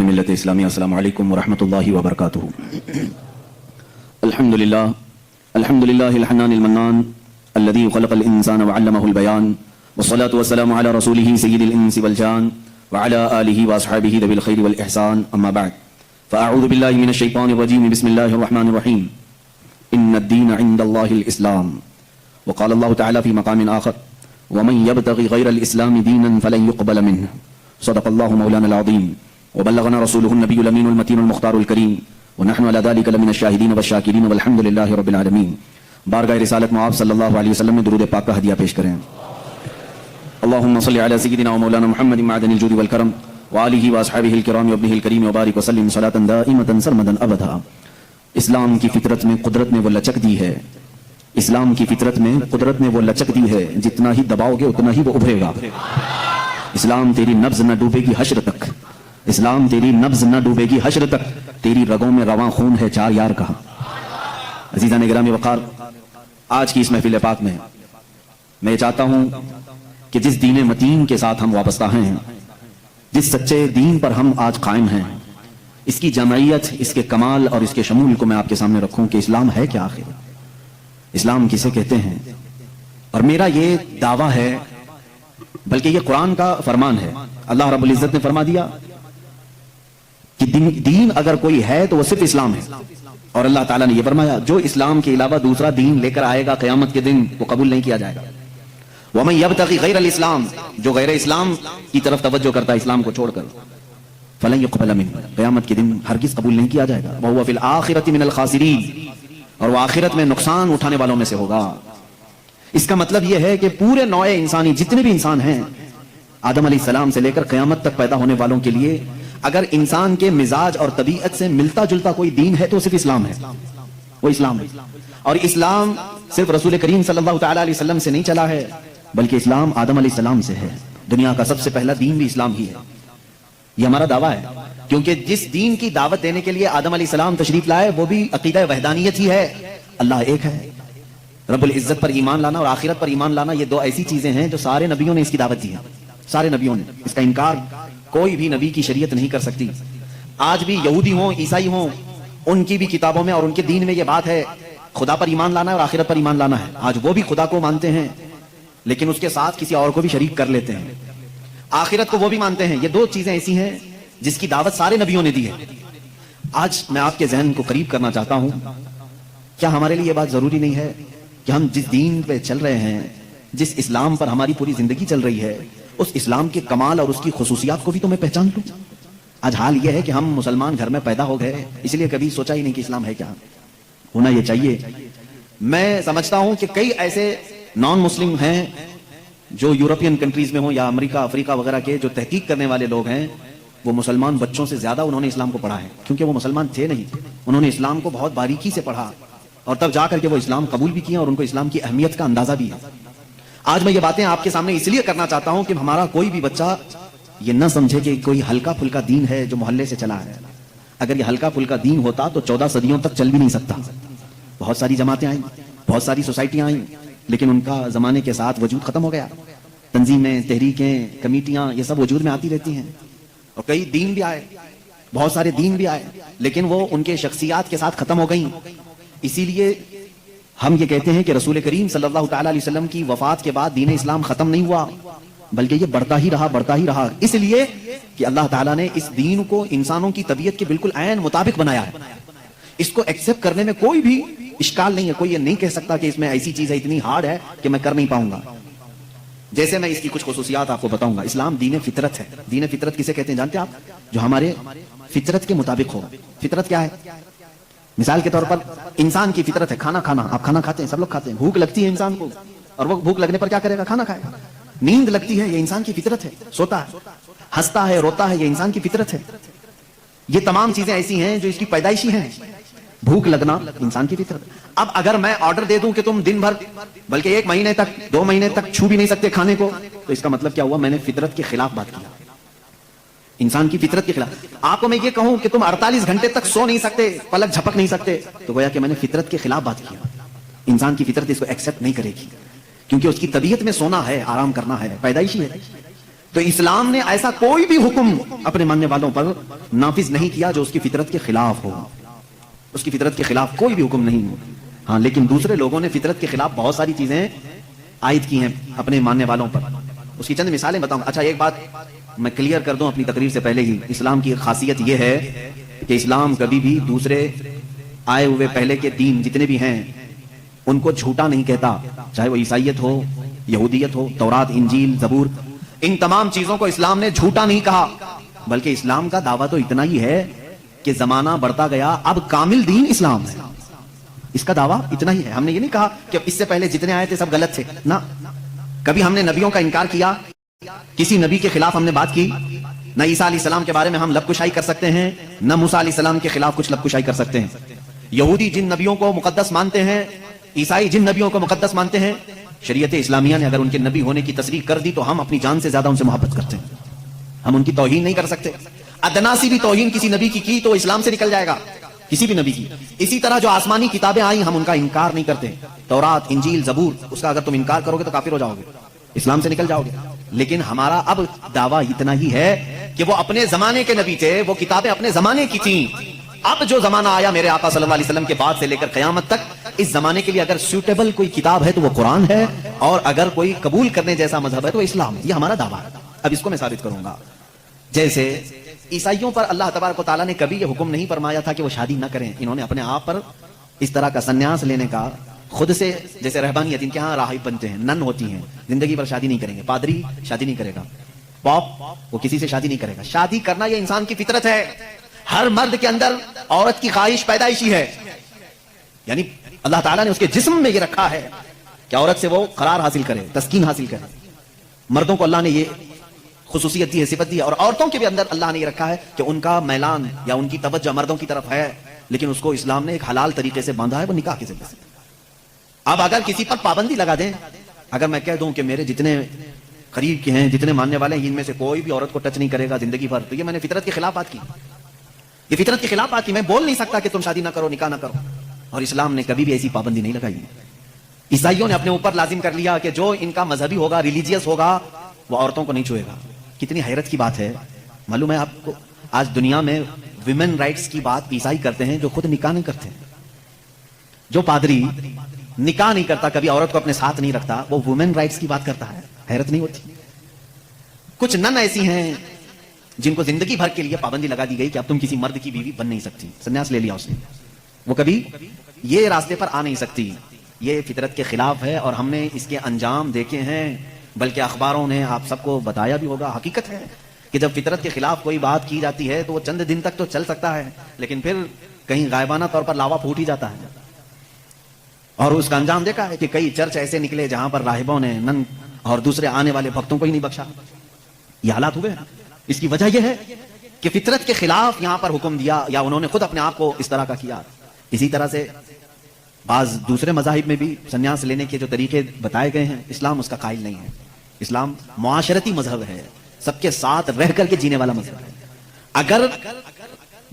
ملت اسلامی السلام علیکم ورحمۃ اللہ وبرکاتہ. الحمدللہ الحنان المنان الذي خلق الانسان وعلمه البيان والصلاة والسلام على رسوله سيد الانس والجان وعلى آله واصحابه ذوي الخير والاحسان. اما بعد فاعوذ بالله من الشيطان الرجيم بسم الله الرحمن الرحيم. ان الدين عند الله الاسلام. وقال الله تعالى في مقام آخر ومن يبتغي غير الاسلام دينا فلن يقبل منه. صدق الله مولانا العظيم وبلغنا رسوله النبي الامين المتين المختار الكريم ونحن على ذلك لمن الشاهدين والشاكرين والحمد لله رب العالمين. بارگاہ رسالت میں آپ صلی اللہ علیہ وسلم میں درود پاک کا ہدیہ پیش کریں. اللهم صل على سيدنا ومولانا محمد معدن الجود والكرم وآله واصحابه الكرام وابنه الكريم وبارك وسلم صلاة دائمة سرمدا ابدا. اسلام کی فطرت میں قدرت نے وہ لچک دی ہے، اسلام کی فطرت میں قدرت نے وہ لچک دی ہے، جتنا ہی دباؤ گے اتنا ہی وہ ابھرے گا. اسلام تیری نبض نہ ڈوبے گی حشر تک، اسلام تیری نبض نہ ڈوبے گی حشر تک، تیری رگوں میں رواں خون ہے چار یار کا. عزیزان گرامی وقار، آج کی اس محفل پاک میں میں چاہتا ہوں کہ جس دین متین کے ساتھ ہم وابستہ ہیں، جس سچے دین پر ہم آج قائم ہیں، اس کی جامعیت، اس کے کمال اور اس کے شمول کو میں آپ کے سامنے رکھوں کہ اسلام ہے کیا آخر، اسلام کسے کہتے ہیں. اور میرا یہ دعویٰ ہے، بلکہ یہ قرآن کا فرمان ہے. اللہ رب العزت نے فرما دیا کہ دین اگر کوئی ہے تو وہ صرف اسلام ہے. اور اللہ تعالیٰ نے یہ فرمایا جو اسلام کے علاوہ دوسرا دین لے کر آئے گا قیامت کے دن وہ قبول نہیں کیا جائے گا. وَمَن يَبْتَغِ غَيْرَ الْإِسْلَامِ، جو غیر اسلام کی طرف توجہ کرتا ہے اسلام کو چھوڑ کر، فَلَن يُقْبَلَ مِنْهُ، قیامت کے دن ہرگز قبول نہیں کیا جائے گا. وَهُوَ فِي الْآخِرَةِ مِنَ الْخَاسِرِينَ، اور وہ آخرت میں نقصان اٹھانے والوں میں سے ہوگا. اس کا مطلب یہ ہے کہ پورے نوع انسانی جتنے بھی انسان ہیں، آدم علیہ السلام سے لے کر قیامت تک پیدا ہونے والوں کے لیے اگر انسان کے مزاج اور طبیعت سے ملتا جلتا کوئی دین ہے تو صرف اسلام ہے، وہ اسلام ہے. اور اسلام صرف رسول کریم صلی اللہ تعالی علیہ وسلم سے نہیں چلا ہے، بلکہ اسلام آدم علیہ السلام سے ہے. دنیا کا سب سے پہلا دین بھی اسلام ہی ہے. یہ ہمارا دعویٰ ہے، کیونکہ جس دین کی دعوت دینے کے لیے آدم علیہ السلام تشریف لائے وہ بھی عقیدہ وحدانیت ہی ہے. اللہ ایک ہے، رب العزت پر ایمان لانا اور آخرت پر ایمان لانا، یہ دو ایسی چیزیں ہیں جو سارے نبیوں نے اس کی دعوت دی ہے. سارے نبیوں نے اس کا انکار کوئی بھی نبی کی شریعت نہیں کر سکتی. آج بھی یہودی ہوں عیسائی ہوں، ان کی بھی کتابوں میں اور ان کے دین میں یہ بات ہے خدا پر ایمان لانا ہے اور آخرت پر ایمان لانا ہے. آج وہ بھی خدا کو مانتے ہیں لیکن اس کے ساتھ کسی اور کو بھی شریک کر لیتے ہیں. آخرت کو وہ بھی مانتے ہیں. یہ دو چیزیں ایسی ہیں جس کی دعوت سارے نبیوں نے دی ہے. آج میں آپ کے ذہن کو قریب کرنا چاہتا ہوں، کیا ہمارے لیے یہ بات ضروری نہیں ہے کہ ہم جس دین پہ چل رہے ہیں، جس اسلام پر ہماری پوری زندگی چل رہی ہے، اس اسلام کے کمال اور اس کی خصوصیات کو بھی تو میں پہچان لوں. آج حال یہ ہے کہ ہم مسلمان گھر میں پیدا ہو گئے، اس لیے کبھی سوچا ہی نہیں کہ اسلام ہے کیا. ہونا یہ چاہیے. میں سمجھتا ہوں کہ کئی ایسے نان مسلم ہیں جو یورپین کنٹریز میں ہوں یا امریکہ افریقہ وغیرہ کے جو تحقیق کرنے والے لوگ ہیں، وہ مسلمان بچوں سے زیادہ انہوں نے اسلام کو پڑھا ہے، کیونکہ وہ مسلمان تھے نہیں. انہوں نے اسلام کو بہت باریکی سے پڑھا اور تب جا کر کے وہ اسلام قبول بھی کیا اور ان کو اسلام کی اہمیت کا اندازہ بھی ہے. آج میں یہ باتیں آپ کے سامنے اس لیے کرنا چاہتا ہوں کہ ہمارا کوئی بھی بچہ یہ نہ سمجھے کہ کوئی ہلکا پھلکا دین ہے جو محلے سے چلا ہے. اگر یہ ہلکا پھلکا دین ہوتا تو 14 صدیوں تک چل بھی نہیں سکتا. بہت ساری جماعتیں آئیں، بہت ساری سوسائٹیاں آئیں، لیکن ان کا زمانے کے ساتھ وجود ختم ہو گیا. تنظیمیں، تحریکیں، کمیٹیاں، یہ سب وجود میں آتی رہتی ہیں. اور کئی دین بھی آئے، بہت سارے دین بھی آئے، لیکن وہ ان کے شخصیات کے ساتھ ختم ہو گئیں. اسی لیے ہم یہ کہتے ہیں کہ رسول کریم صلی اللہ تعالی علیہ وسلم کی وفات کے بعد دین اسلام ختم نہیں ہوا، بلکہ یہ بڑھتا ہی رہا. اس لیے کہ اللہ تعالیٰ نے اس دین کو انسانوں کی طبیعت کے بالکل عین مطابق بنایا ہے. اس کو ایکسپٹ کرنے میں کوئی بھی اشکال نہیں ہے. کوئی یہ نہیں کہہ سکتا کہ اس میں ایسی چیز ہے اتنی ہارڈ ہے کہ میں کر نہیں پاؤں گا. جیسے میں اس کی کچھ خصوصیات آپ کو بتاؤں گا. اسلام دین فطرت ہے. دین فطرت کسے کہتے ہیں جانتے ہیں آپ؟ جو ہمارے فطرت کے مطابق ہو. فطرت کیا ہے؟ مثال کے طور پر انسان کی فطرت ہے کھانا کھانا. آپ کھانا کھاتے ہیں، سب لوگ کھاتے ہیں. بھوک لگتی ہے انسان کو اور وہ بھوک لگنے پر کیا کرے گا؟ کھانا کھائے گا. نیند لگتی ہے، یہ انسان کی فطرت ہے. سوتا ہے، ہنستا ہے، روتا ہے، یہ انسان کی فطرت ہے. یہ تمام چیزیں ایسی ہیں جو اس کی پیدائشی ہیں. بھوک لگنا انسان کی فطرت. اب اگر میں آرڈر دے دوں کہ تم دن بھر بلکہ 1 مہینے تک 2 مہینے تک چھو بھی نہیں سکتے کھانے کو، تو اس کا مطلب کیا ہوا؟ میں نے فطرت کے خلاف بات کی، انسان کی فطرت کے خلاف. آپ کو میں یہ کہوں کہ تم 48 گھنٹے تک سو نہیں سکتے، پلک جھپک نہیں سکتے، تو گویا کہ میں نے فطرت کے خلاف بات کیا. انسان کی فطرت اس کو ایکسپٹ نہیں کرے گی، کیونکہ اس کی طبیعت میں سونا ہے، آرام کرنا ہے، پیدائشی ہے. تو اسلام نے ایسا کوئی بھی حکم اپنے ماننے والوں پر نافذ نہیں کیا جو اس کی فطرت کے خلاف ہو. اس کی فطرت کے خلاف کوئی بھی حکم نہیں ہو. ہاں لیکن دوسرے لوگوں نے فطرت کے خلاف بہت ساری چیزیں عائد کی ہیں اپنے ماننے والوں پر. اس کی چند مثالیں بتاؤں. اچھا ایک بات میں کلیئر کر دوں اپنی تقریر سے پہلے ہی, اسلام کی ایک خاصیت یہ ہے کہ اسلام کبھی بھی دوسرے آئے ہوئے پہلے کے دین جتنے بھی ہیں ان کو جھوٹا نہیں کہتا, چاہے وہ عیسائیت ہو, یہودیت ہو, تورات, انجیل, زبور, ان تمام چیزوں کو اسلام نے جھوٹا نہیں کہا, بلکہ اسلام کا دعویٰ تو اتنا ہی ہے کہ زمانہ بڑھتا گیا, اب کامل دین اسلام ہے. اس کا دعویٰ اتنا ہی ہے. ہم نے یہ نہیں کہا کہ اس سے پہلے جتنے آئے تھے سب غلط تھے, نہ کبھی ہم نے نبیوں کا انکار کیا, کسی نبی کے خلاف ہم نے بات کی, نہ عیسیٰ علیہ السلام کے بارے میں ہم لب کشائی کر سکتے ہیں, نہ موسیٰ علیہ السلام کے خلاف کچھ لب کشائی کر سکتے ہیں. یہودی جن نبیوں کو مقدس مانتے ہیں, عیسائی جن نبیوں کو مقدس مانتے ہیں, شریعت اسلامیہ نے اگر ان کے نبی ہونے کی تصریح کر دی تو ہم اپنی جان سے زیادہ ان سے محبت کرتے ہیں, ہم ان کی توہین نہیں کر سکتے. ادنا سی بھی توہین کسی نبی کی تو اسلام سے نکل جائے گا, کسی بھی نبی کی. اسی طرح جو آسمانی کتابیں آئیں ہم ان کا انکار نہیں کرتے, تورات, انجیل, زبور, اس کا اگر تم انکار کرو گے تو کافر ہو جاؤ گے, اسلام سے نکل جاؤ گے. لیکن ہمارا اب دعویٰ اتنا ہی ہے کہ وہ اپنے زمانے کے نبی تھے, وہ کتابیں اپنے زمانے کی تھیں. اب جو زمانہ آیا میرے آقا صلی اللہ علیہ وسلم کے بعد سے لے کر قیامت تک, اس زمانے کے لیے اگر سوٹیبل کوئی کتاب ہے تو وہ قرآن ہے, اور اگر کوئی قبول کرنے جیسا مذہب ہے تو اسلام ہے. یہ ہمارا دعویٰ ہے. اب اس کو میں ثابت کروں گا. جیسے عیسائیوں پر اللہ تبارک و تعالیٰ نے کبھی یہ حکم نہیں فرمایا تھا کہ وہ شادی نہ کریں. انہوں نے اپنے آپ پر اس طرح کا سنیاس لینے کا خود سے, جیسے رہبانیت, ان کے ہاں راہب بنتے ہیں, نن ہوتی ہیں, زندگی پر شادی نہیں کریں گے. پادری شادی نہیں کرے گا, پاپ وہ کسی سے شادی نہیں کرے گا. شادی کرنا یہ انسان کی فطرت ہے. ہر مرد کے اندر عورت کی خواہش پیدائشی ہے, یعنی اللہ تعالیٰ نے اس کے جسم میں یہ رکھا ہے کہ عورت سے وہ قرار حاصل کرے, تسکین حاصل کرے. مردوں کو اللہ نے یہ خصوصیت دی ہے, صفت دی ہے, اور عورتوں کے بھی اندر اللہ نے یہ رکھا ہے کہ ان کا میلان یا ان کی توجہ مردوں کی طرف ہے, لیکن اس کو اسلام نے ایک حلال طریقے سے باندھا ہے, وہ نکاح کے ذریعے سے. اب اگر کسی پر پابندی لگا دیں, اگر میں کہہ دوں کہ میرے جتنے قریب کے ہیں, جتنے ماننے والے ہیں, ان میں سے کوئی بھی عورت کو ٹچ نہیں کرے گا زندگی بھر, تو یہ میں نے فطرت کے خلاف بات کی. یہ فطرت کے خلاف بات کی. میں بول نہیں سکتا کہ تم شادی نہ کرو, نکاح نہ کرو, اور اسلام نے کبھی بھی ایسی پابندی نہیں لگائی. عیسائیوں نے اپنے اوپر لازم کر لیا کہ جو ان کا مذہبی ہوگا, ریلیجیس ہوگا, وہ عورتوں کو نہیں چھوئے گا. کتنی حیرت کی بات ہے. معلوم ہے آپ کو, آج دنیا میں ویمن رائٹس کی بات عیسائی کرتے ہیں جو خود نکاح نہیں کرتے. جو پادری نکاح نہیں کرتا, کبھی عورت کو اپنے ساتھ نہیں رکھتا, وہ ویمن رائٹس کی بات کرتا ہے. حیرت نہیں ہوتی؟ کچھ نن ایسی ہیں جن کو زندگی بھر کے لیے پابندی لگا دی گئی کہ اب تم کسی مرد کی بیوی بن نہیں سکتی, سنیاس لے لیا اس نے, وہ کبھی یہ راستے پر آ نہیں سکتی. یہ فطرت کے خلاف ہے, اور ہم نے اس کے انجام دیکھے ہیں, بلکہ اخباروں نے آپ سب کو بتایا بھی ہوگا. حقیقت ہے کہ جب فطرت کے خلاف کوئی بات کی جاتی ہے تو وہ چند دن تک تو چل سکتا ہے, لیکن پھر کہیں غائبانہ طور پر لاوا پھوٹ ہی جاتا ہے. اور اس کا انجام دیکھا ہے کہ کئی چرچ ایسے نکلے جہاں پر راہبوں نے نن اور دوسرے آنے والے بھکتوں کو ہی نہیں بخشا. یہ حالات ہوئے. اس کی وجہ یہ ہے کہ فطرت کے خلاف یہاں پر حکم دیا, یا انہوں نے خود اپنے آپ کو اس طرح کا کیا. اسی طرح سے بعض دوسرے مذاہب میں بھی سنیاس لینے کے جو طریقے بتائے گئے ہیں, اسلام اس کا قائل نہیں ہے. اسلام معاشرتی مذہب ہے, سب کے ساتھ رہ کر کے جینے والا مذہب ہے. اگر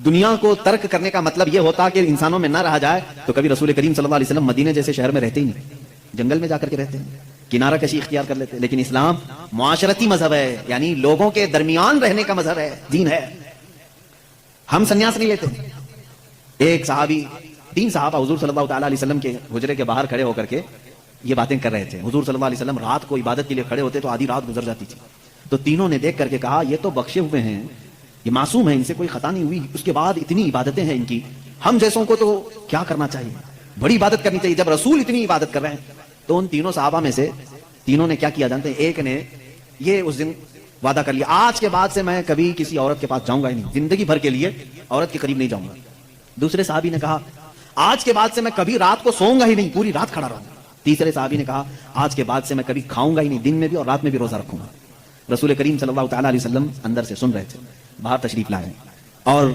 دنیا کو ترک کرنے کا مطلب یہ ہوتا کہ انسانوں میں نہ رہا جائے, تو کبھی رسول کریم صلی اللہ علیہ وسلم مدینے جیسے شہر میں رہتے ہی نہیں, جنگل میں جا کر کے رہتے ہیں, کنارہ کشی اختیار کر لیتے. لیکن اسلام معاشرتی مذہب ہے, یعنی لوگوں کے درمیان رہنے کا مذہب ہے, دین ہے. ہم سنیاس نہیں لیتے. ایک صحابی, 3 صحابہ حضور صلی اللہ تعالی علیہ وسلم کے حجرے کے باہر کھڑے ہو کر کے یہ باتیں کر رہے تھے. حضور صلی اللہ علیہ وسلم رات کو عبادت کے لیے کھڑے ہوتے تو آدھی رات گزر جاتی تھی. تو تینوں نے دیکھ کر کے کہا, یہ تو بخشے ہوئے ہیں, یہ معصوم ہیں, ان سے کوئی خطا نہیں ہوئی, اس کے بعد اتنی عبادتیں ہیں ان کی, ہم جیسوں کو تو کیا کرنا چاہیے, بڑی عبادت کرنی چاہیے. جب رسول اتنی عبادت کر رہے ہیں, تو ان تینوں صحابہ میں سے تینوں نے کیا کیا جانتے ہیں؟ ایک نے یہ اس دن وعدہ کر لیا, آج کے بعد سے میں کبھی کسی عورت کے پاس جاؤں گا ہی نہیں, زندگی بھر کے لیے عورت کے قریب نہیں جاؤں گا. دوسرے صحابی نے کہا, آج کے بعد سے میں کبھی رات کو سوؤں گا ہی نہیں, پوری رات کھڑا رہوں گا. تیسرے صحابی نے کہا, آج کے بعد سے میں کبھی کھاؤں گا ہی نہیں, دن میں بھی اور رات میں بھی روزہ رکھوں گا. رسول کریم صلی اللہ تعالی علیہ وسلم اندر سے سن رہے تھے, باہر تشریف لائے, اور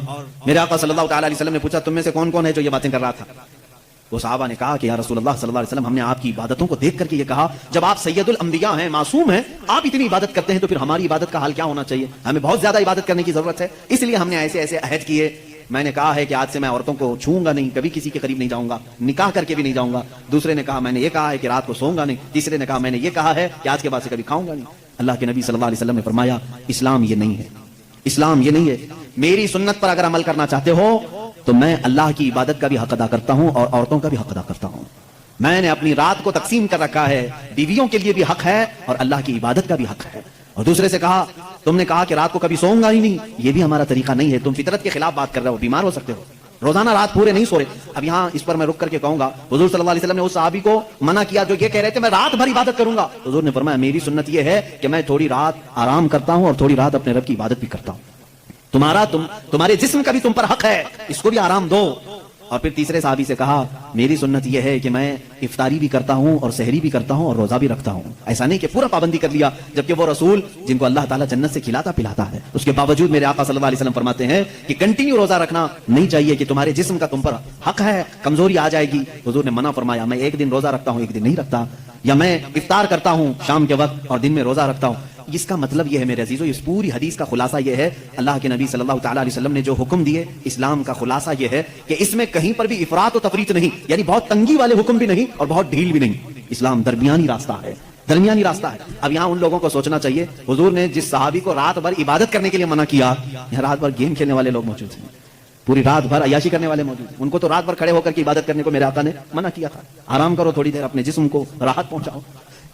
میرے آقا صلی اللہ تعالی علیہ وسلم نے پوچھا, تم میں سے کون کون ہے جو یہ باتیں کر رہا تھا؟ وہ صحابہ نے کہا کہ یا رسول اللہ صلی اللہ علیہ وسلم, ہم نے آپ کی عبادتوں کو دیکھ کر کے یہ کہا, جب آپ سید الانبیاء ہیں, معصوم ہیں, آپ اتنی عبادت کرتے ہیں, تو پھر ہماری عبادت کا حال کیا ہونا چاہیے؟ ہمیں بہت زیادہ عبادت کرنے کی ضرورت ہے, اس لیے ہم نے ایسے ایسے عہد کیے. میں نے کہا ہے کہ آج سے میں عورتوں کو چھوؤں گا نہیں, کبھی کسی کے قریب نہیں جاؤں گا, نکاح کر کے بھی نہیں جاؤں گا. دوسرے نے کہا, میں نے یہ کہا ہے کہ رات کو سوؤں گا نہیں. تیسرے نے کہا, میں نے یہ کہا ہے کہ آج کے بعد سے کبھی کھاؤں گا نہیں. اللہ کے نبی صلی اللہ علیہ وسلم نے فرمایا اسلام یہ نہیں ہے، اسلام یہ نہیں ہے، میری سنت پر اگر عمل کرنا چاہتے ہو تو میں اللہ کی عبادت کا بھی حق ادا کرتا ہوں اور عورتوں کا بھی حق ادا کرتا ہوں، میں نے اپنی رات کو تقسیم کر رکھا ہے، بیویوں کے لیے بھی حق ہے اور اللہ کی عبادت کا بھی حق ہے۔ اور دوسرے سے کہا تم نے کہا کہ رات کو کبھی سوؤں گا ہی نہیں، یہ بھی ہمارا طریقہ نہیں ہے، تم فطرت کے خلاف بات کر رہے ہو، بیمار ہو سکتے ہو، روزانہ رات پورے نہیں سو رہے۔ اب یہاں اس پر میں رک کر کے کہوں گا حضور صلی اللہ علیہ وسلم نے اس صحابی کو منع کیا جو یہ کہہ رہے تھے میں رات بھر عبادت کروں گا، حضور نے فرمایا میری سنت یہ ہے کہ میں تھوڑی رات آرام کرتا ہوں اور تھوڑی رات اپنے رب کی عبادت بھی کرتا ہوں، تمہارے جسم کا بھی تم پر حق ہے، اس کو بھی آرام دو۔ اور پھر تیسرے صحابی سے کہا میری سنت یہ ہے کہ میں افطاری بھی کرتا ہوں اور سحری بھی کرتا ہوں اور روزہ بھی رکھتا ہوں، ایسا نہیں کہ پورا پابندی کر لیا، جبکہ وہ رسول جن کو اللہ تعالیٰ جنت سے کھلاتا پلاتا ہے، اس کے باوجود میرے آقا صلی اللہ علیہ وسلم فرماتے ہیں کہ کنٹینیو روزہ رکھنا نہیں چاہیے کہ تمہارے جسم کا تم پر حق ہے، کمزوری آ جائے گی۔ حضور نے منع فرمایا میں ایک دن روزہ رکھتا ہوں ایک دن نہیں رکھتا، یا میں افطار کرتا ہوں شام کے وقت اور دن میں روزہ رکھتا ہوں۔ اس کا مطلب یہ ہے میرے عزیزو، اس پوری حدیث کا خلاصہ یہ ہے، اللہ کے نبی صلی اللہ تعالیٰ علیہ وسلم نے جو حکم دیے اسلام کا خلاصہ یہ ہے کہ اس میں کہیں پر بھی افراط و تفریط نہیں، یعنی بہت تنگی والے حکم بھی نہیں اور بہت ڈھیل بھی نہیں، اسلام درمیانی راستہ ہے، درمیانی راستہ ہے۔ اب یہاں ان لوگوں کو سوچنا چاہیے حضور نے جس صحابی کو رات بھر عبادت کرنے کے لیے منع کیا، یہاں رات بھر گیم کھیلنے والے لوگ موجود ہیں، پوری رات بھر عیاشی کرنے والے موجود ہیں، ان کو تو رات بھر کھڑے ہو کر کے عبادت کرنے کو میرے آقا نے منع کیا تھا، آرام کرو تھوڑی دیر، اپنے جسم کو راحت پہنچاؤ۔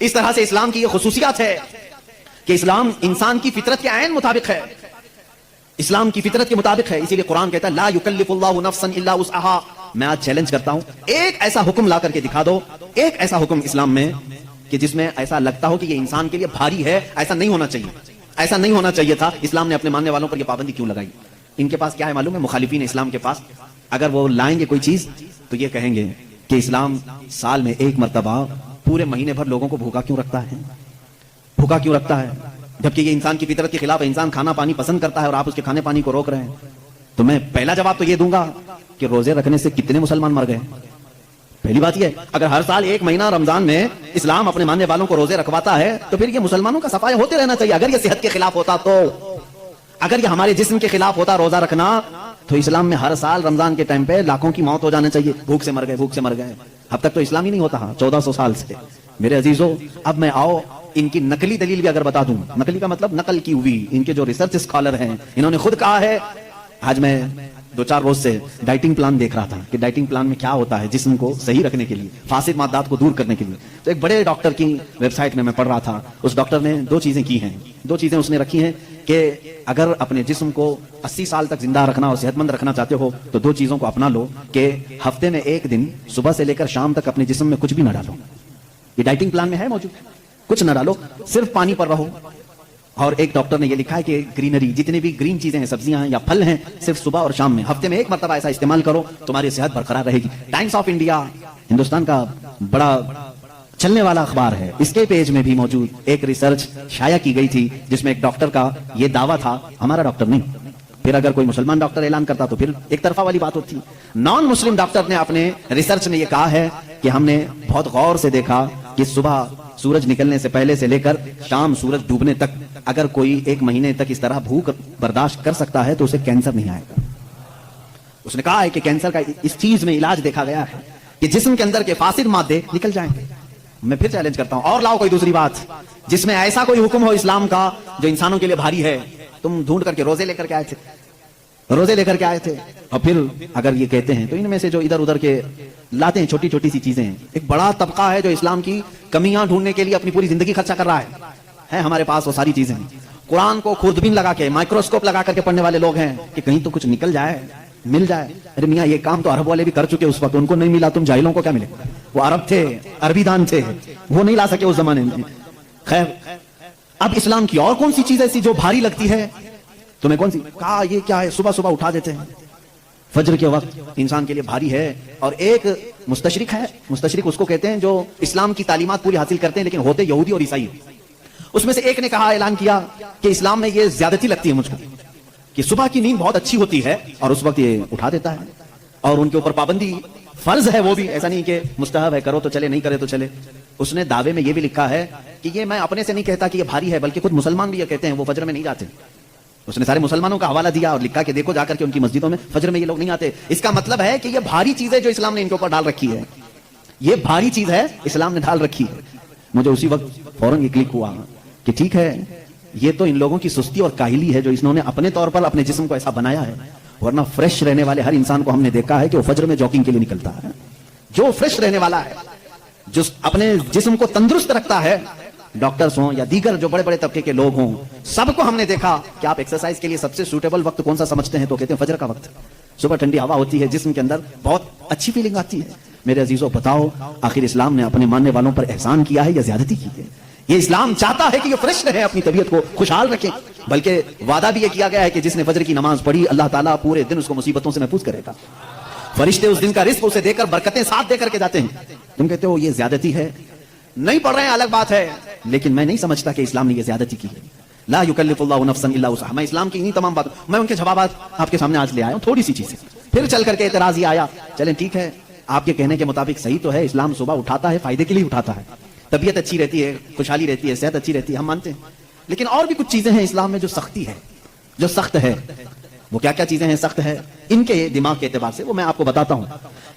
اس طرح سے اسلام کی یہ خصوصیات ہے کہ اسلام انسان کی فطرت کے عین مطابق ہے، اسلام کی فطرت کے مطابق ہے، اسی لیے قرآن کہتا ہے لا یکلف اللہ نفسا الا وسعها۔ میں آج چیلنج کرتا ہوں ایک ایسا حکم لا کر کے دکھا دو، ایک ایسا حکم اسلام میں کہ جس میں ایسا لگتا ہو کہ یہ انسان کے لیے بھاری ہے، ایسا نہیں ہونا چاہیے، ایسا نہیں ہونا چاہیے تھا، اسلام نے اپنے ماننے والوں پر یہ پابندی کیوں لگائی؟ ان کے پاس کیا ہے معلوم ہے؟ مخالفین اسلام کے پاس اگر وہ لائیں گے کوئی چیز تو یہ کہیں گے کہ اسلام سال میں ایک مرتبہ پورے مہینے بھر لوگوں کو بھوکا کیوں رکھتا ہے، بھوکا کیوں رکھتا ہے، جبکہ یہ انسان کی فطرت کے خلاف ہے، انسان کھانا پانی پسند کرتا ہے اور آپ اس کے کھانے پانی کو روک رہے ہیں۔ تو میں پہلا جواب تو یہ دوں گا کہ روزے رکھنے سے کتنے مسلمان مر گئے؟ پہلی بات یہ ہے اگر ہر سال ایک مہینہ رمضان میں اسلام اپنے ماننے والوں کو روزے رکھواتا ہے تو پھر یہ مسلمانوں کا صفایا ہوتے رہنا چاہیے۔ اگر یہ صحت کے خلاف ہوتا تو، اگر یہ ہمارے جسم کے خلاف ہوتا روزہ رکھنا، تو اسلام میں ہر سال رمضان کے ٹائم پہ لاکھوں کی موت ہو جانا چاہیے، بھوک سے مر گئے، بھوک سے مر گئے۔ اب تک تو اسلام ہی نہیں ہوتا 1400 سال سے۔ میرے عزیزو اب میں آؤ ان کی نقلی دلیل بھی اگر بتا دوں، نقلی کا مطلب نقل کی ہوئی، ان کے جو ریسرچ اسکالر ہیں انہوں نے خود کہا ہے۔ آج میں 2-4 روز سے ڈائٹنگ پلان دیکھ رہا تھا کہ ڈائٹنگ پلان میں کیا ہوتا ہے جسم کو صحیح رکھنے کے لیے، فاسد مادات کو دور کرنے کے لیے۔ تو ایک بڑے ڈاکٹر کی ویب سائٹ میں پڑھ رہا تھا، اس ڈاکٹر نے 2 چیزیں کی ہیں، 2 چیزیں اس نے رکھی ہیں کہ اگر اپنے جسم کو 80 سال تک زندہ رکھنا اور صحت مند رکھنا چاہتے ہو تو 2 چیزوں کو اپنا لو کہ ہفتے میں ایک دن صبح سے لے کر شام تک اپنے جسم میں کچھ بھی نہ ڈالو، یہ ڈائٹنگ پلان میں ہے موجود، کچھ نہ ڈالو، صرف پانی پر رہو۔ اور ایک ڈاکٹر نے یہ لکھا ہے کہ گرینری، جتنی بھی گرین چیزیں ہیں، سبزیاں ہیں یا پھل ہیں، صرف صبح اور شام میں ہفتے میں ایک مرتبہ ایسا استعمال کرو، تمہاری صحت برقرار رہے گی۔ ٹائمز آف انڈیا ہندوستان کا بڑا چلنے والا اخبار ہے، اس کے پیج میں بھی موجود ایک ریسرچ شائع کی گئی تھی جس میں ایک ڈاکٹر کا یہ دعویٰ تھا، ہمارا ڈاکٹر نہیں، پھر اگر کوئی مسلمان ڈاکٹر اعلان کرتا تو پھر ایک طرفہ والی بات ہوتی۔ نان مسلم ڈاکٹر نے اپنے ریسرچ میں یہ کہا ہے کہ ہم نے بہت غور سے دیکھا کہ صبح سورج نکلنے سے پہلے سے لے کر شام سورج ڈوبنے تک اگر کوئی 1 مہینے تک اس طرح بھوک برداشت کر سکتا ہے تو اسے کینسر نہیں آئے گا۔ اس نے کہا ہے کہ کینسر کا اس چیز میں علاج دیکھا گیا ہے کہ جسم کے اندر کے فاسد مادے نکل جائیں گے۔ میں پھر چیلنج کرتا ہوں اور لاؤ کوئی دوسری بات جس میں ایسا کوئی حکم ہو اسلام کا جو انسانوں کے لیے بھاری ہے۔ تم ڈھونڈ کر کے روزے لے کر کے آئے تھے، روزے لے کر کے آئے تھے، اور پھر اگر یہ کہتے ہیں تو ان میں سے جو ادھر ادھر کے لاتے ہیں چھوٹی چھوٹی سی چیزیں ہیں، ایک بڑا طبقہ ہے جو اسلام کی کمیاں ڈھونڈنے کے لیے اپنی پوری زندگی خرچہ کر رہا ہے ہمارے پاس وہ ساری چیزیں ہیں۔ قرآن کو خوردبین لگا کے، مائکروسکوپ لگا کر کے پڑھنے والے لوگ ہیں کہ کہیں تو کچھ نکل جائے، مل جائے۔ ارے میاں یہ کام تو عرب والے بھی کر چکے اس وقت، ان کو نہیں ملا، تم جاہلوں کو کیا ملے؟ وہ عرب تھے، عربی دان تھے، وہ نہیں لا سکے اس زمانے میں۔ خیر اب اسلام کی اور کون سی چیز ایسی جو بھاری لگتی ہے تمہیں؟ کون سی؟ کہا یہ کیا ہے، صبح صبح اٹھا دیتے ہیں فجر کے وقت، انسان کے لیے بھاری ہے۔ اور ایک مستشرق ہے، مستشرق اس کو کہتے ہیں جو اسلام کی تعلیمات پوری حاصل کرتے ہیں لیکن ہوتے یہودی اور عیسائی۔ اس میں سے ایک نے کہا، اعلان کیا کہ اسلام میں یہ زیادتی لگتی ہے مجھ کو کہ صبح کی نیند بہت اچھی ہوتی ہے اور اس وقت یہ اٹھا دیتا ہے، اور ان کے اوپر پابندی فرض ہے، وہ بھی ایسا نہیں کہ مستحب ہے، کرو تو چلے نہیں کرے تو چلے۔ اس نے دعوے میں یہ بھی لکھا ہے کہ یہ میں اپنے سے نہیں کہتا کہ یہ بھاری ہے، بلکہ خود مسلمان بھی یہ کہتے ہیں، وہ فجر میں نہیں جاتے۔ اس نے سارے مسلمانوں کا حوالہ دیا اور لکھا کہ دیکھو جا کر کے ان کی مسجدوں میں فجر میں یہ لوگ نہیں آتے۔ اس کا مطلب ہے کہ یہ بھاری چیز ہے جو اسلام نے ان کے اوپر ڈال رکھی ہے، یہ بھاری چیز ہے اسلام نے ڈال رکھی ہے۔ مجھے اسی وقت فوراً یہ کلک ہوا کہ ٹھیک ہے یہ تو ان لوگوں کی سستی اور کاہلی ہے جو انہوں نے اپنے طور پر اپنے جسم کو ایسا بنایا ہے، ورنہ فریش رہنے والے ہر انسان کو ہم نے دیکھا ہے کہ وہ فجر میں جاگنگ کے لیے نکلتا ہے، جو فریش رہنے والا ہے، جو اپنے جسم کو تندرست رکھتا ہے، ڈاکٹرز ہوں یا دیگر جو بڑے بڑے طبقے کے لوگ ہوں، سب کو ہم نے دیکھا کہ آپ ایکسرسائز کے لیے سب سے سوٹیبل وقت کون سا سمجھتے ہیں تو کہتے ہیں فجر کا وقت، صبح ٹھنڈی ہوا ہوتی ہے، جسم کے اندر بہت اچھی فیلنگ آتی ہے۔ میرے عزیزوں بتاؤ آخر اسلام نے اپنے ماننے والوں پر احسان کیا ہے یا زیادتی کی ہے؟ یہ اسلام چاہتا ہے کہ یہ فریش رہے، اپنی طبیعت کو خوشحال رکھیں، بلکہ وعدہ بھی یہ کیا گیا ہے کہ جس نے فجر کی نماز پڑھی اللہ تعالیٰ پورے دن اس کو مصیبتوں سے محفوظ کرے گا، فرشتے اس دن کا رزق اسے دے کر برکتیں ساتھ دے کر کے جاتے ہیں۔ تم کہتے ہو یہ زیادتی ہے، نہیں پڑھ رہے ہیں الگ بات ہے، لیکن میں نہیں سمجھتا کہ اسلام نے یہ زیادتی کی ہے۔ لا یکلف اللہ نفسا الا وسعها، میں اسلام کی انہی تمام باتوں میں ان کے جوابات آپ کے سامنے آج لے آیا ہوں، تھوڑی سی چیزیں، پھر چل کر کے اعتراض یہ آیا، چلیں ٹھیک ہے آپ کے کہنے کے مطابق صحیح تو ہے، اسلام صبح اٹھاتا ہے فائدے کے لیے اٹھاتا ہے، طبیعت اچھی رہتی ہے، خوشحالی رہتی ہے، صحت اچھی رہتی ہے، ہم مانتے ہیں، لیکن اور بھی کچھ چیزیں ہیں اسلام میں جو سختی ہے، جو سخت ہے۔ وہ کیا کیا چیزیں ہیں سخت ہے ان کے دماغ کے اعتبار سے، وہ میں آپ کو بتاتا ہوں۔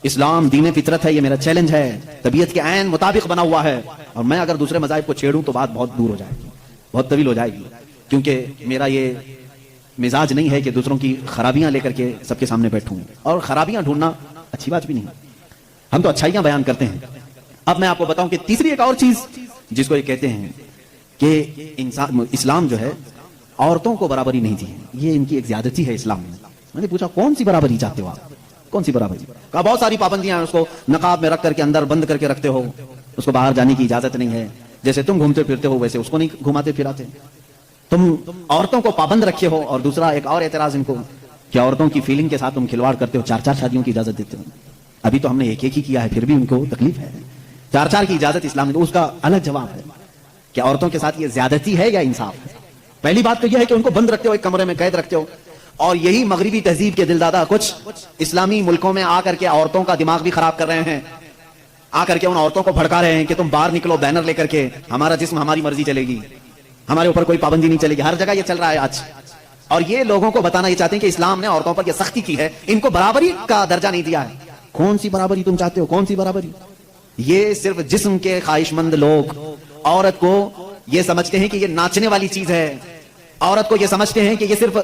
اسلام دین فطرت ہے، یہ میرا چیلنج ہے، طبیعت کے عین مطابق بنا ہوا ہے، اور میں اگر دوسرے مذاہب کو چھیڑوں تو بات بہت دور ہو جائے گی، بہت طویل ہو جائے گی، کیونکہ میرا یہ مزاج نہیں ہے کہ دوسروں کی خرابیاں لے کر کے سب کے سامنے بیٹھوں، اور خرابیاں ڈھونڈنا اچھی بات بھی نہیں، ہم تو اچھائیاں بیان کرتے ہیں۔ اب میں آپ کو بتاؤں کہ تیسری ایک اور چیز جس کو یہ کہتے ہیں کہ اسلام جو ہے عورتوں کو برابری نہیں دی ہے، یہ ان کی ایک زیادتی ہے اسلام میں۔ میں نے پوچھا کون سی برابری چاہتے ہو آپ، کون سی برابری؟ کہا بہت ساری پابندیاں ہیں، اس کو نقاب میں رکھ کر کے اندر بند کر کے رکھتے ہو، اس کو باہر جانے کی اجازت نہیں ہے، جیسے تم گھومتے پھرتے ہو ویسے اس کو نہیں گھماتے پھراتے، تم عورتوں کو پابند رکھے ہو، اور دوسرا ایک اور اعتراض ان کو کہ عورتوں کی فیلنگ کے ساتھ تم کھلواڑ کرتے ہو، 4 شادیوں کی اجازت دیتے ہو۔ ابھی تو ہم نے ایک ہی کیا ہے پھر بھی ان کو تکلیف ہے، 4 کی اجازت اسلام نے، تو اس کا الگ جواب ہے کہ عورتوں کے ساتھ یہ زیادتی ہے یا انصاف ہے۔ پہلی بات تو یہ ہے کہ ان کو بند رکھتے ہو، ایک کمرے میں قید رکھتے ہو، اور یہی مغربی تہذیب کے دلدادہ کچھ اسلامی ملکوں میں آ کر کے عورتوں کا دماغ بھی خراب کر رہے ہیں، آ کر کے ان عورتوں کو بھڑکا رہے ہیں کہ تم باہر نکلو بینر لے کر کے، ہمارا جسم ہماری مرضی چلے گی، ہمارے اوپر کوئی پابندی نہیں چلے گی، ہر جگہ یہ چل رہا ہے آج۔ اور یہ لوگوں کو بتانا یہ چاہتے ہیں کہ اسلام نے عورتوں پر یہ سختی کی ہے، ان کو برابری کا درجہ نہیں دیا ہے۔ کون سی برابری تم چاہتے ہو، کون سی برابری؟ یہ صرف جسم کے خواہش مند لوگ عورت کو یہ سمجھتے ہیں کہ یہ ناچنے والی چیز ہے، عورت کو یہ سمجھتے ہیں کہ یہ صرف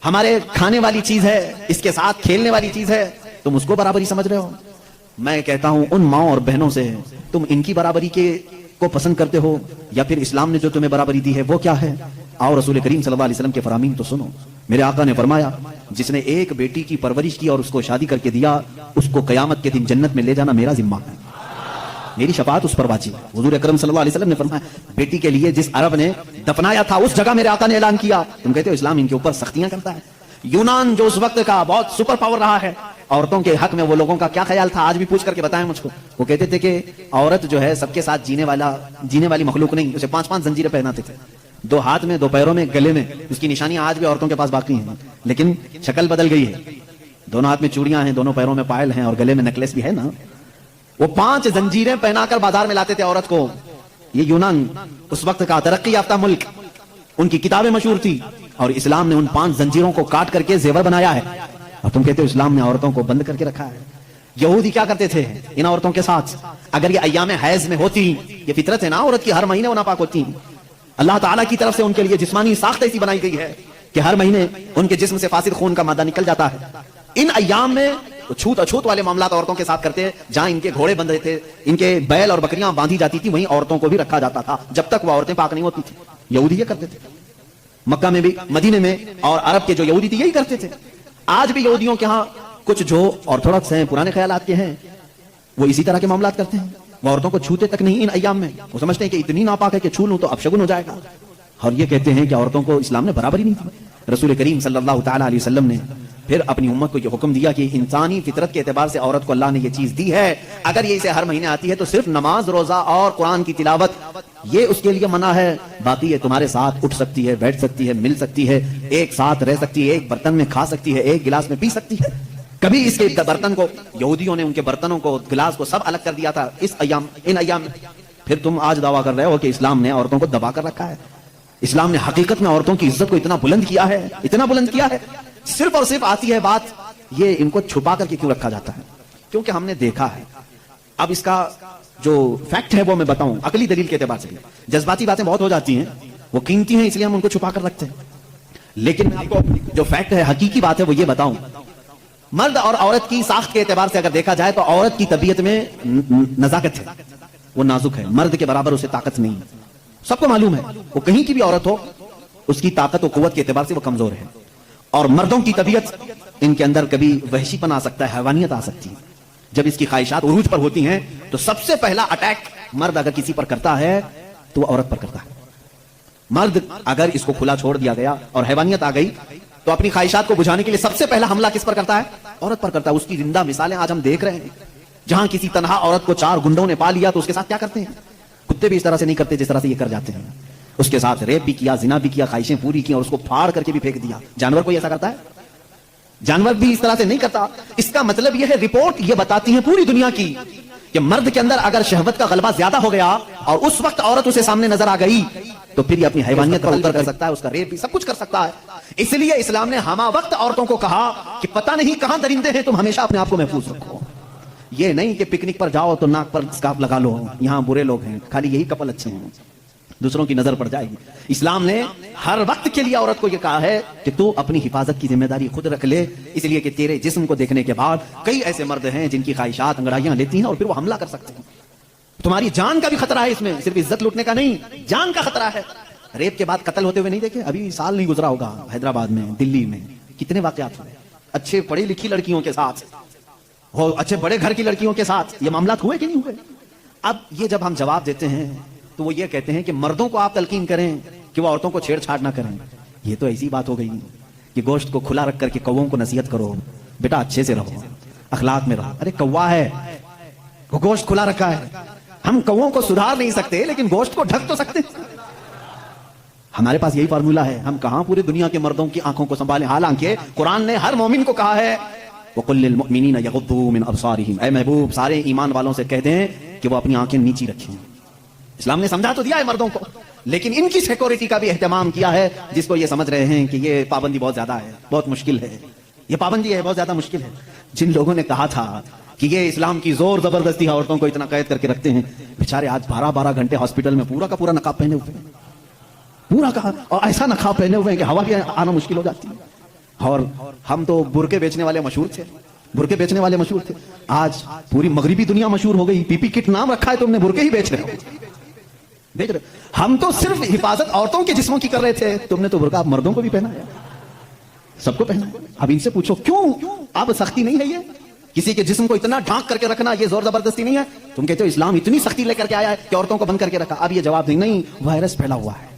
ہمارے کھانے والی چیز ہے، اس کے ساتھ کھیلنے والی چیز ہے، تم اس کو برابری سمجھ رہے ہو۔ میں کہتا ہوں ان ماں اور بہنوں سے تم ان کی برابری کو پسند کرتے ہو، یا پھر اسلام نے جو تمہیں برابری دی ہے وہ کیا ہے؟ آؤ رسول کریم صلی اللہ علیہ وسلم کے فرامین تو سنو۔ میرے آقا نے فرمایا جس نے ایک بیٹی کی پرورش کی اور اس کو شادی کر کے دیا، اس کو قیامت کے دن جنت میں لے جانا میرا ذمہ ہے، میری شفاعت اس پر واجب ہے۔ حضور اکرم صلی اللہ علیہ وسلم نے فرمایا بیٹی کے لیے جس عرب نے دفنایا تھا اس جگہ میرے آقا نے اعلان کیا۔ تم کہتے ہو اسلام ان کے اوپر سختیاں کرتا ہے۔ یونان جو اس وقت کا بہت سپر پاور رہا ہے عورتوں کے حق میں، وہ لوگوں کا کیا خیال تھا آج بھی پوچھ کر کے بتائیں مجھ کو۔ وہ کہتے تھے کہ عورت جو ہے سب کے ساتھ جینے والی مخلوق نہیں، اسے 5 زنجیریں پہناتے تھے، 2 ہاتھ میں 2 پیروں میں گلے میں، اس کی نشانیاں آج بھی عورتوں کے پاس باقی ہیں، لیکن شکل بدل گئی ہے، دونوں ہاتھ میں چوڑیاں ہیں، دونوں پیروں میں پائل ہیں، اور گلے میں نیکلیس بھی ہے نا۔ وہ 5 زنجیریں پہنا کر بازار میں لاتے تھے عورت کو۔ یہ یونان اس وقت کا ترقی یافتہ ملک، ان کی کتابیں مشہور تھی، اور اسلام نے ان 5 زنجیروں کو کاٹ کر کے زیور بنایا ہے، اور تم کہتے ہو اسلام نے عورتوں کو بند کر کے رکھا ہے۔ یہودی کیا کرتے تھے ان عورتوں کے ساتھ؟ اگر یہ ایام حیض میں ہوتی، یہ فطرت ہے نا عورت کی، ہر مہینے وہ ناپاک ہوتی، اللہ تعالیٰ کی طرف سے ان کے لیے جسمانی ساخت ایسی بنائی گئی ہے کہ ہر مہینے ان کے جسم سے فاسد خون کا مادہ نکل جاتا ہے۔ ان ایام میں چھوت اچھوت والے معاملات عورتوں کے ساتھ کرتے، جہاں ان کے گھوڑے بندھے تھے، ان کے بیل اور بکریاں باندھی جاتی تھی، وہیں عورتوں کو بھی رکھا جاتا تھا جب تک وہ عورتیں پاک نہیں ہوتی تھی۔ یہودی یہ کرتے تھے، مکہ میں بھی، مدینے میں، اور عرب کے جو یہودی تھے یہی کرتے تھے۔ آج بھی یہودیوں کے ہاں کچھ جو آرتھوڈاکس ہیں، پرانے خیالات کے ہیں، وہ اسی طرح کے معاملات کرتے ہیں، وہ عورتوں کو چھوتے تک نہیں ان ایام میں۔ وہ سمجھتے ہیں کہ اتنی ناپاک ہے کہ چھو لوں تو اپشگن ہو جائے گا، اور یہ کہتے ہیں کہ عورتوں کو اسلام نے برابری نہیں دی۔ رسول کریم صلی اللہ تعالی علیہ وسلم نے پھر اپنی امت کو یہ حکم دیا کہ انسانی فطرت کے اعتبار سے عورت کو اللہ نے یہ چیز دی ہے، اگر یہ اسے ہر مہینے آتی ہے تو صرف نماز، روزہ اور قرآن کی تلاوت یہ اس کے لیے منع ہے، باقی یہ تمہارے ساتھ اٹھ سکتی ہے، بیٹھ سکتی ہے، مل سکتی ہے، ایک ساتھ رہ سکتی ہے، ایک برتن میں کھا سکتی ہے، ایک گلاس میں پی سکتی ہے۔ کبھی اس کے برتن کو یہودیوں نے ان کے برتنوں کو، گلاس کو سب الگ کر دیا تھا ان ایام میں۔ پھر تم آج دعویٰ کر رہے ہو کہ اسلام نے عورتوں کو دبا کر رکھا ہے۔ اسلام نے حقیقت میں عورتوں کی عزت کو اتنا بلند کیا ہے، اتنا بلند کیا ہے۔ صرف اور صرف آتی ہے بات یہ ان کو چھپا کر کے کیوں رکھا جاتا ہے؟ کیونکہ ہم نے دیکھا ہے۔ اب اس کا جو فیکٹ ہے وہ میں بتاؤں عقلی دلیل کے اعتبار سے، جذباتی باتیں بہت ہو جاتی ہیں، وہ قیمتی ہیں اس لیے ہم ان کو چھپا کر رکھتے ہیں. لیکن میں آپ کو جو فیکٹ ہے, حقیقی بات ہے, وہ یہ بتاؤں, مرد اور عورت کی ساخت کے اعتبار سے اگر دیکھا جائے تو عورت کی طبیعت میں نزاکت ہے, وہ نازک ہے, مرد کے برابر اسے طاقت نہیں. سب کو معلوم ہے وہ کہیں کی بھی عورت ہو, اس کی طاقت و قوت کے اعتبار سے وہ کمزور ہے. اور مردوں کی طبیعت, ان کے اندر کبھی وحشی پن آ سکتا ہے, حیوانیت آ سکتی ہے. جب اس کی خواہشات عروج پر ہوتی ہیں تو سب سے پہلا اٹیک مرد اگر کسی پر کرتا ہے تو وہ عورت پر کرتا ہے. مرد اگر اس کو کھلا چھوڑ دیا گیا اور حیوانیت آ گئی تو اپنی خواہشات کو بجھانے کے لیے سب سے پہلا حملہ کس پر کرتا ہے؟ عورت پر کرتا ہے. اس کی زندہ مثالیں آج ہم دیکھ رہے ہیں. جہاں کسی تنہا عورت کو 4 گنڈوں نے پا لیا تو اس کے ساتھ کیا کرتے ہیں؟ کتے بھی اس طرح سے نہیں کرتے جس طرح سے یہ کر جاتے ہیں. اس کے ساتھ ریپ بھی کیا, زنا بھی کیا, خواہشیں پوری کی اور اس کو پھاڑ کر کے بھی پھینک دیا. جانور کوئی ایسا کرتا ہے؟ جانور بھی اس طرح سے نہیں کرتا. اس کا مطلب یہ ہے, رپورٹ یہ بتاتی ہے پوری دنیا کی کہ مرد کے اندر اگر شہوت کا غلبہ زیادہ ہو گیا اور اس وقت عورت اسے سامنے نظر آ گئی تو پھر یہ اپنی حیوانیت پر اتر کر سکتا ہے, اس کا ریپ بھی سب کچھ کر سکتا ہے. اس لیے اسلام نے ہمہ وقت عورتوں کو کہا کہ پتہ نہیں کہاں درندے ہیں, تم ہمیشہ اپنے آپ کو محفوظ رکھو. یہ نہیں کہ پکنک پر جاؤ تو ناک پر اسکارف لگا لو, یہاں برے لوگ ہیں, خالی یہی کپل اچھے ہیں, دوسروں کی نظر پڑ جائے گی. اسلام نے ہر وقت کے لیے عورت کو یہ کہا ہے کہ تو اپنی حفاظت کی ذمہ داری خود رکھ لے, اس لیے کہ تیرے جسم کو دیکھنے کے بعد کئی ایسے مرد ہیں جن کی خواہشات انگڑائیاں لیتی ہیں اور پھر وہ حملہ کر سکتے ہیں. تمہاری جان کا بھی خطرہ ہے اس میں, صرف عزت لوٹنے کا نہیں, جان کا خطرہ ہے. ریپ کے بعد قتل ہوتے ہوئے نہیں دیکھے, ابھی سال نہیں گزرا ہوگا حیدرآباد میں, دلی میں کتنے واقعات ہوئے اچھے پڑھی لکھی لڑکیوں کے ساتھ, اچھے بڑے گھر کی لڑکیوں کے ساتھ. یہ معاملات ہوئے کہ نہیں ہوئے؟ اب یہ جب ہم جواب دیتے ہیں تو وہ یہ کہتے ہیں کہ مردوں کو آپ تلقین کریں کہ وہ عورتوں کو چھیڑ چھاڑ نہ کریں. یہ تو ایسی بات ہو گئی کہ گوشت کو کھلا رکھ کر کے کووں کو نصیحت کرو, بیٹا اچھے سے رہو, اخلاق میں رہو. ارے کوا ہے, وہ گوشت کھلا رکھا ہے, ہم کووں کو سدھار نہیں سکتے لیکن گوشت کو ڈھک تو سکتے. ہمارے پاس یہی فارمولا ہے, ہم کہاں پوری دنیا کے مردوں کی آنکھوں کو سنبھالیں. حالانکہ قرآن نے ہر مومن کو کہا ہے وَقُلْ لِلْمُؤْمِنِينَ يَغُضُّوا مِنْ أَبْصَارِهِمْ, اے محبوب سارے ایمان والوں سے کہہ دیں کہ وہ اپنی آنکھیں نیچی رکھیں. اسلام نے سمجھا تو دیا ہے مردوں کو, لیکن ان کی سیکورٹی کا بھی اہتمام کیا ہے, جس کو یہ سمجھ رہے ہیں کہ یہ پابندی بہت زیادہ ہے, بہت مشکل ہے, یہ پابندی ہے بہت زیادہ مشکل ہے. جن لوگوں نے کہا تھا کہ یہ اسلام کی زور زبردستی عورتوں کو اتنا قید کر کے رکھتے ہیں, بیچارے آج 12-12 گھنٹے ہاسپٹل میں پورا کا پورا نقاب پہنے ہوئے ہیں, پورا کا, اور ایسا نقاب پہنے ہوئے ہیں کہ ہوا بھی آنا مشکل ہو جاتی ہے. اور ہم تو برقعے بیچنے والے مشہور تھے, برقعے بیچنے والے مشہور تھے, آج پوری مغربی دنیا مشہور ہو گئی. پی پی کٹ نام رکھا ہے, تم نے برقعے ہی بیچ رہے ہو. بیچ رہے, ہم تو صرف حفاظت عورتوں کے جسموں کی کر رہے تھے, تم نے تو برقعہ مردوں کو بھی پہنا ہے, سب کو پہنا ہے. اب ان سے پوچھو کیوں, اب سختی نہیں ہے یہ, کسی کے جسم کو اتنا ڈھانک کر کے رکھنا یہ زور زبردستی نہیں ہے. تم کہتے ہو اسلام اتنی سختی لے کر کے آیا ہے کہ عورتوں کو بند کر کے رکھا. اب یہ جواب نہیں, وائرس پھیلا ہوا ہے,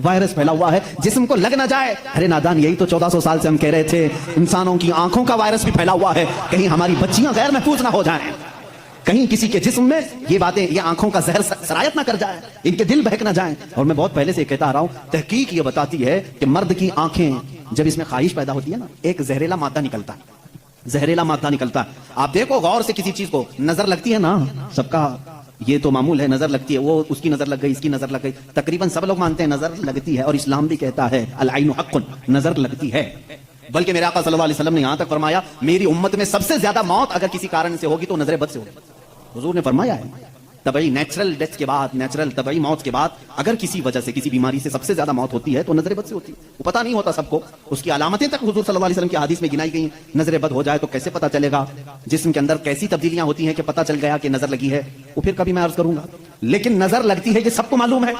وائرس پھیلا ہوا ہے, جسم کو لگ نہ جائے. ارے نادان, یہی تو 1400 سال سے ہم کہہ رہے تھے, انسانوں کی آنکھوں کا وائرس بھی پھیلا ہوا ہے, کہیں ہماری بچیاں غیر محفوظ نہ ہو جائیں, کہیں کسی کے جسم میں یہ باتیں, یہ آنکھوں کا زہر سرایت نہ کر جائے, ان کے دل بہک نہ جائیں. اور میں بہت پہلے سے کہتا آ رہا ہوں, تحقیق یہ بتاتی ہے کہ مرد کی آنکھیں جب اس میں خواہش پیدا ہوتی ہے نا, ایک زہریلا مادہ نکلتا ہے, زہریلا مادہ نکلتا ہے. آپ دیکھو غور سے کسی چیز کو, نظر لگتی ہے نا, سب کا یہ تو معمول ہے, نظر لگتی ہے, وہ اس کی نظر لگ گئی, اس کی نظر لگ گئی, تقریباً سب لوگ مانتے ہیں نظر لگتی ہے. اور اسلام بھی کہتا ہے العین حق, نظر لگتی ہے. بلکہ میرے آقا صلی اللہ علیہ وسلم نے یہاں تک فرمایا, میری امت میں سب سے زیادہ موت اگر کسی کارن سے ہوگی تو نظر بد سے ہوگی. حضور نے فرمایا ہے طبعی نیچرل ڈیتھ کے بعد, نیچرل طبعی موت کے بعد اگر کسی وجہ سے, کسی بیماری سے سب سے زیادہ موت ہوتی ہے تو نظر بد سے ہوتی ہے. وہ پتہ نہیں ہوتا سب کو, اس کی علامتیں تک حضور صلی اللہ علیہ وسلم کی حدیث میں گنائی گئی. نظر بد ہو جائے تو کیسے پتہ چلے گا, جسم کے اندر کیسی تبدیلیاں ہوتی ہیں کہ پتہ چل گیا کہ نظر لگی ہے, وہ پھر کبھی میں عرض کروں گا. لیکن نظر لگتی ہے یہ سب کو معلوم ہے.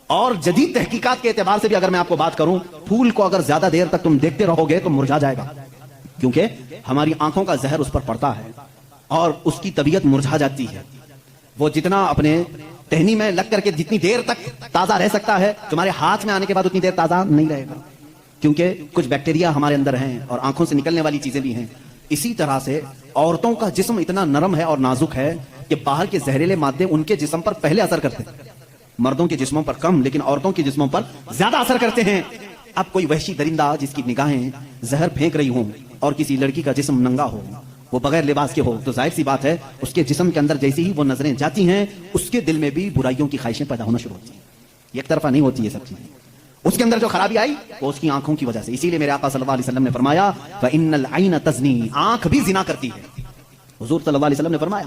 اور جدید تحقیقات کے اعتبار سے بھی اگر میں آپ کو بات کروں, پھول کو اگر زیادہ دیر تک تم دیکھتے رہو گے تو مرجھا جائے گا, کیونکہ ہماری آنکھوں کا زہر اس پر پڑتا ہے اور اس کی طبیعت مرجھا جاتی ہے. وہ جتنا اپنے ٹہنی میں لگ کر کے جتنی دیر تک تازہ رہ سکتا ہے, تمہارے ہاتھ میں آنے کے بعد اتنی دیر تازہ نہیں رہے گا, کیونکہ کچھ بیکٹیریا ہمارے اندر ہیں اور آنکھوں سے نکلنے والی چیزیں بھی ہیں. اسی طرح سے عورتوں کا جسم اتنا نرم ہے اور نازک ہے کہ باہر کے زہریلے مادے ان کے جسم پر پہلے اثر کرتے ہیں, مردوں کے جسموں پر کم, لیکن عورتوں کے جسموں پر زیادہ اثر کرتے ہیں. اب کوئی وحشی درندہ جس کی نگاہیں زہر پھینک رہی ہوں اور کسی لڑکی کا جسم ننگا ہو, وہ بغیر لباس کے ہو, تو ظاہر سی بات ہے اس کے جسم کے اندر جیسے ہی وہ نظریں جاتی ہیں اس کے دل میں بھی برائیوں کی خواہشیں پیدا ہونا شروع ہوتی ہیں. ایک طرفہ نہیں ہوتی یہ سب چیزیں. اس کے اندر جو خرابی آئی وہ اس کی آنکھوں کی وجہ سے. اسی لیے میرے آقا صلی اللہ علیہ وسلم نے فرمایا فَإِنَّ الْعَيْنَ تَزْنِي, آنکھ بھی زنا کرتی ہے. حضور صلی اللہ علیہ وسلم نے فرمایا